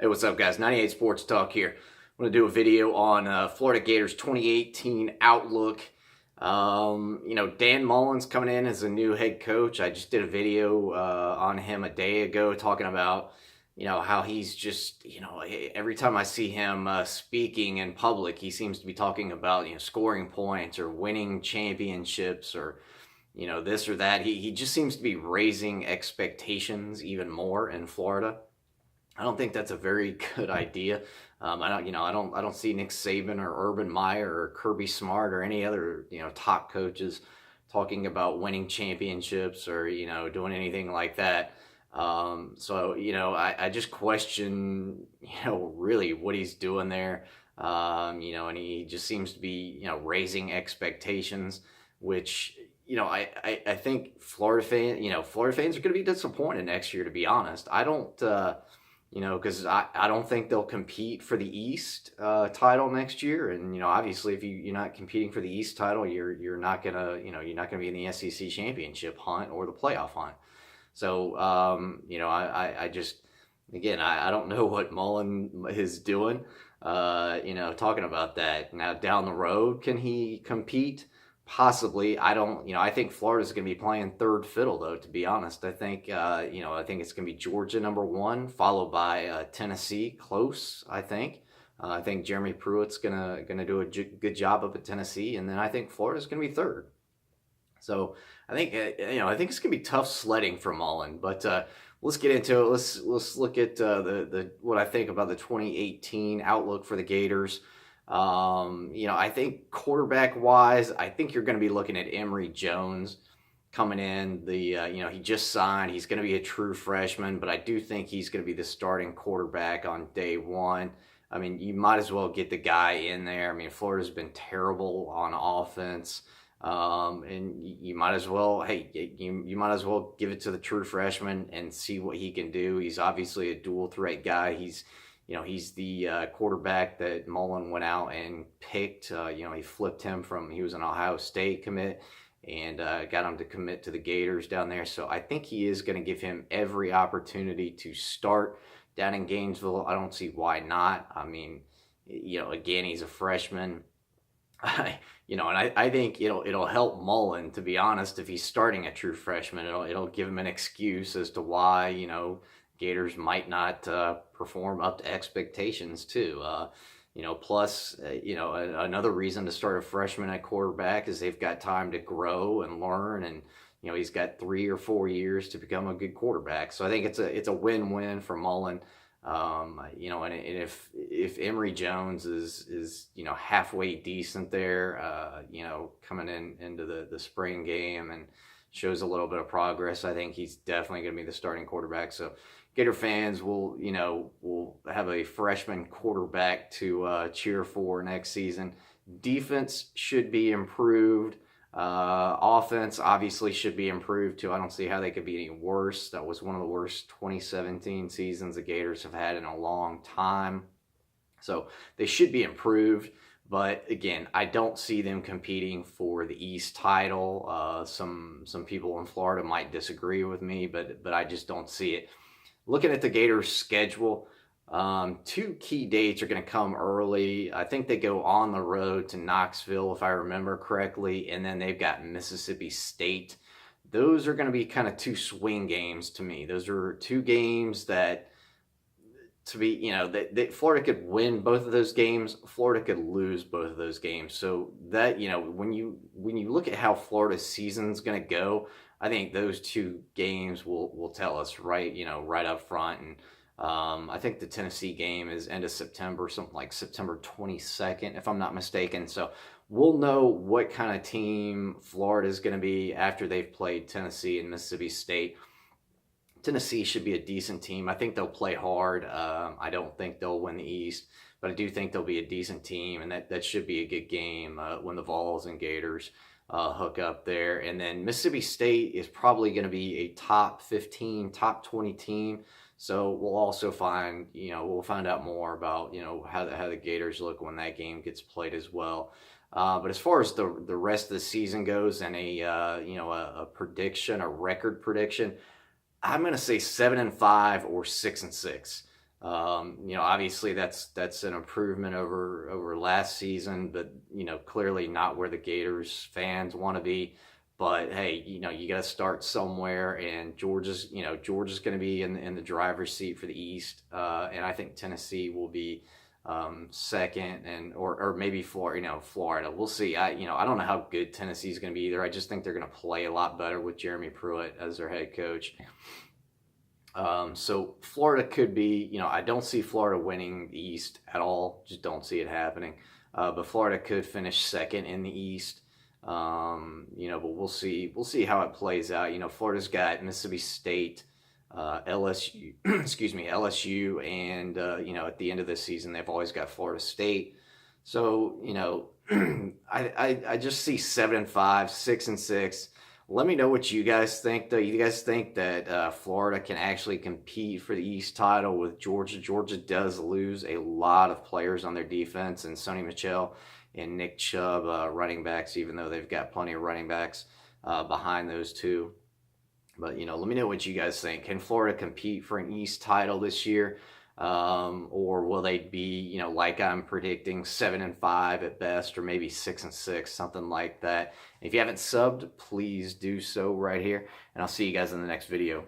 Hey, what's up, guys? 98 Sports Talk here. I'm going to do a video on Florida Gators 2018 outlook. Dan Mullen's coming in as a new head coach. I just did a video on him a day ago talking about, how he's just, every time I see him speaking in public, he seems to be talking about, scoring points or winning championships or, this or that. He just seems to be raising expectations even more in Florida. I don't think that's a very good idea. I don't see Nick Saban or Urban Meyer or Kirby Smart or any other, top coaches talking about winning championships or, doing anything like that. I just question, really what he's doing there. And he just seems to be, raising expectations, which, I think Florida fans are going to be disappointed next year, to be honest. I don't, because I don't think they'll compete for the East title next year. And obviously, if you're not competing for the East title, you're not gonna be in the SEC championship hunt or the playoff hunt. So I just, again, I don't know what Mullen is doing. Talking about that now down the road, can he compete? Possibly. I think Florida's going to be playing third fiddle, though, to be honest. I think it's going to be Georgia number one, followed by Tennessee close, I think. I think Jeremy Pruitt's going to do a good job up at Tennessee, and then I think Florida's going to be third. So I think it's going to be tough sledding for Mullen, but let's get into it. Let's look at the what I think about the 2018 outlook for the Gators. I think quarterback wise, I think you're going to be looking at Emory Jones coming in. He just signed. He's going to be a true freshman, but I do think he's going to be the starting quarterback on day one. I mean, you might as well get the guy in there. I mean, Florida's been terrible on offense. And you might as well, you might as well give it to the true freshman and see what he can do. He's obviously a dual threat guy. He's the quarterback that Mullen went out and picked. He flipped him he was an Ohio State commit and got him to commit to the Gators down there. So I think he is going to give him every opportunity to start down in Gainesville. I don't see why not. I mean, again, he's a freshman. And I think it'll help Mullen, to be honest, if he's starting a true freshman. It'll give him an excuse as to why, Gators might not perform up to expectations too. Plus, another reason to start a freshman at quarterback is they've got time to grow and learn, and he's got 3 or 4 years to become a good quarterback. So I think it's a win-win for Mullen. And if Emory Jones is halfway decent there, coming into the spring game and shows a little bit of progress, I think he's definitely going to be the starting quarterback. So Gator fans will have a freshman quarterback to cheer for next season. Defense should be improved. Offense obviously should be improved too. I don't see how they could be any worse. That was one of the worst 2017 seasons the Gators have had in a long time. So they should be improved. But again, I don't see them competing for the East title. Some people in Florida might disagree with me, but I just don't see it. Looking at the Gators' schedule, 2 key dates are going to come early. I think they go on the road to Knoxville, if I remember correctly, and then they've got Mississippi State. Those are going to be kind of 2 swing games to me. Those are 2 games that, that Florida could win both of those games. Florida could lose both of those games. So that, when you look at how Florida's season's going to go, I think those 2 games will tell us right up front. And I think the Tennessee game is end of September, something like September 22nd, if I'm not mistaken. So we'll know what kind of team Florida is going to be after they've played Tennessee and Mississippi State. Tennessee should be a decent team. I think they'll play hard. I don't think they'll win the East, but I do think they'll be a decent team, and that should be a good game when the Vols and Gators hook up there. And then Mississippi State is probably going to be a top 15, top 20 team. So we'll also we'll find out more about, how the Gators look when that game gets played as well. But as far as the rest of the season goes and a prediction, a record prediction, I'm going to say 7-5 or 6-6. Obviously that's an improvement over last season, but clearly not where the Gators fans want to be. But hey, you got to start somewhere, and Georgia's going to be in the driver's seat for the East, and I think Tennessee will be second, and or maybe Florida. Florida. We'll see. I don't know how good Tennessee's going to be either. I just think they're going to play a lot better with Jeremy Pruitt as their head coach. So Florida could be, I don't see Florida winning the East at all. Just don't see it happening. But Florida could finish second in the East. But we'll see. We'll see how it plays out. Florida's got Mississippi State, LSU, excuse me, LSU, and at the end of this season, they've always got Florida State. So I just see 7-5, 6-6. Let me know what you guys think, though. You guys think that Florida can actually compete for the East title with Georgia? Georgia does lose a lot of players on their defense, and Sony Michel and Nick Chubb, running backs, even though they've got plenty of running backs behind those two. But, let me know what you guys think. Can Florida compete for an East title this year? Or will they be, like I'm predicting, 7-5 at best, or maybe 6-6, something like that? If you haven't subbed, please do so right here, and I'll see you guys in the next video.